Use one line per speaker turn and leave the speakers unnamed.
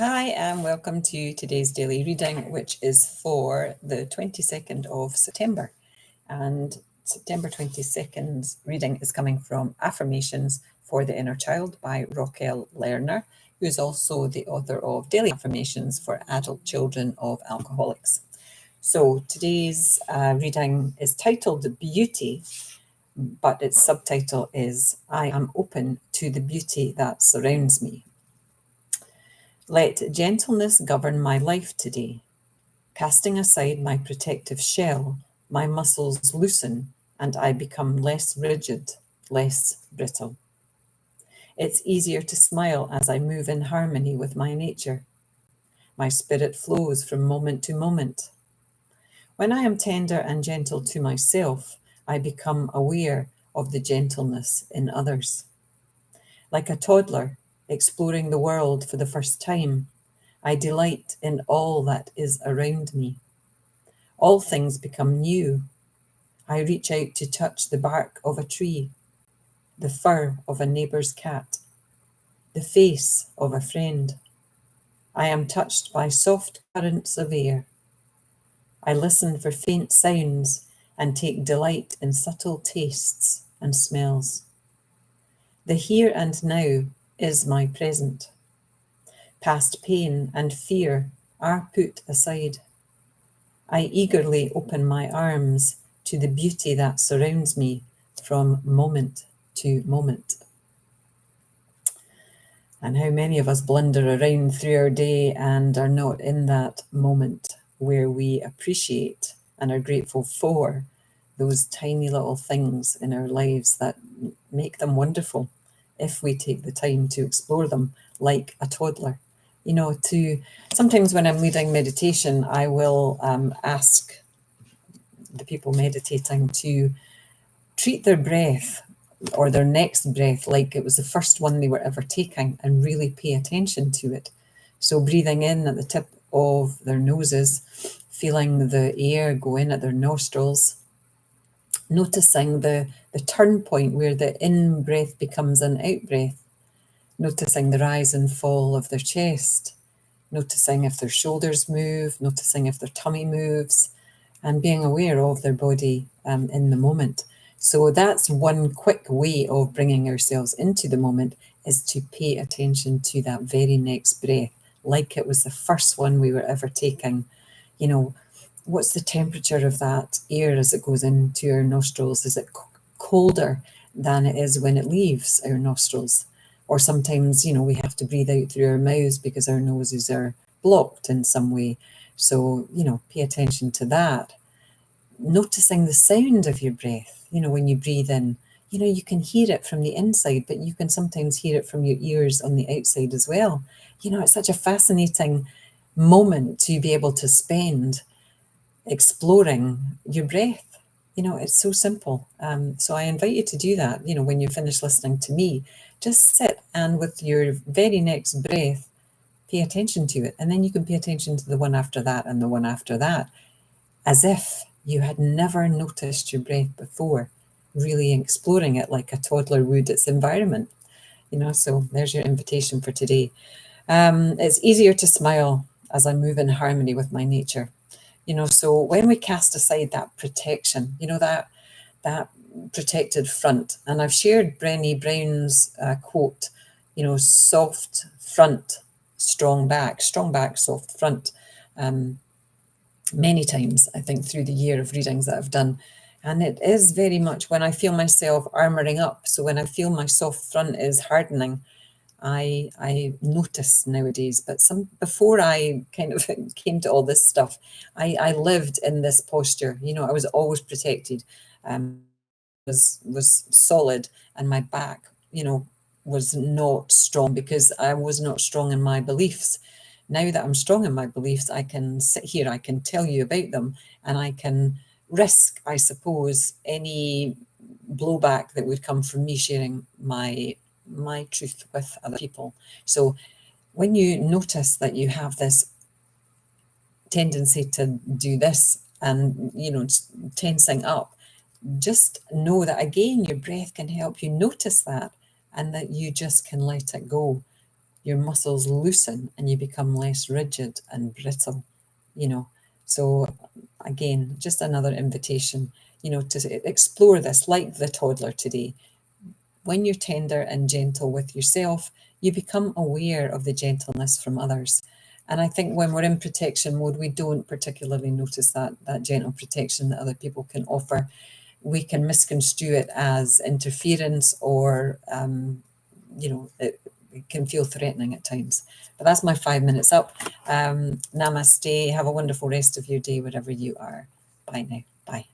Hi, and welcome to today's daily reading, which is for the 22nd of September. And September 22nd's reading is coming from Affirmations for the Inner Child by Rokelle Lerner, who is also the author of Daily Affirmations for Adult Children of Alcoholics. So today's reading is titled Beauty, but its subtitle is I am open to the beauty that surrounds me. Let gentleness govern my life today. Casting aside my protective shell, my muscles loosen and I become less rigid, less brittle. It's easier to smile as I move in harmony with my nature. My spirit flows from moment to moment. When I am tender and gentle to myself, I become aware of the gentleness in others. Like a toddler exploring the world for the first time, I delight in all that is around me. All things become new. I reach out to touch the bark of a tree, the fur of a neighbour's cat, the face of a friend. I am touched by soft currents of air. I listen for faint sounds and take delight in subtle tastes and smells. The here and now is my present. Past pain and fear are put aside. I eagerly open my arms to the beauty that surrounds me from moment to moment. And how many of us blunder around through our day and are not in that moment where we appreciate and are grateful for those tiny little things in our lives that make them wonderful if we take the time to explore them like a toddler. Sometimes when I'm leading meditation, I will ask the people meditating to treat their breath or their next breath like it was the first one they were ever taking and really pay attention to it. So breathing in at the tip of their noses, feeling the air go in at their nostrils, noticing the turn point where the in-breath becomes an out-breath, noticing the rise and fall of their chest, noticing if their shoulders move, noticing if their tummy moves, and being aware of their body in the moment. So that's one quick way of bringing ourselves into the moment, is to pay attention to that very next breath, like it was the first one we were ever taking. What's the temperature of that air as it goes into our nostrils? Is it colder than it is when it leaves our nostrils? Or sometimes, we have to breathe out through our mouths because our noses are blocked in some way. So, pay attention to that. Noticing the sound of your breath, when you breathe in, you can hear it from the inside, but you can sometimes hear it from your ears on the outside as well. It's such a fascinating moment to be able to spend exploring your breath. It's so simple. So I invite you to do that. When you finish listening to me, just sit and with your very next breath, pay attention to it. And then you can pay attention to the one after that and the one after that, as if you had never noticed your breath before, really exploring it like a toddler would its environment. So there's your invitation for today. It's easier to smile as I move in harmony with my nature. So when we cast aside that protection, that protected front, and I've shared Brené Brown's quote, soft front, strong back, soft front, many times, I think, through the year of readings that I've done. And it is very much when I feel myself armoring up. So when I feel my soft front is hardening, I notice nowadays, but before I kind of came to all this stuff, I lived in this posture. I was always protected, was solid, and my back, was not strong because I was not strong in my beliefs. Now that I'm strong in my beliefs, I can sit here, I can tell you about them, and I can risk, I suppose, any blowback that would come from me sharing my truth with other people. So when you notice that you have this tendency to do this and, tensing up, just know that, again, your breath can help you notice that and that you just can let it go. your muscles loosen and you become less rigid and brittle, you know. So again, just another invitation, you know, to explore this like the toddler today. When you're tender and gentle with yourself, you become aware of the gentleness from others. And I think when we're in protection mode, we don't particularly notice that gentle protection that other people can offer. We can misconstrue it as interference, or it can feel threatening at times. But that's my 5 minutes up. Namaste. Have a wonderful rest of your day wherever you are. Bye now. Bye.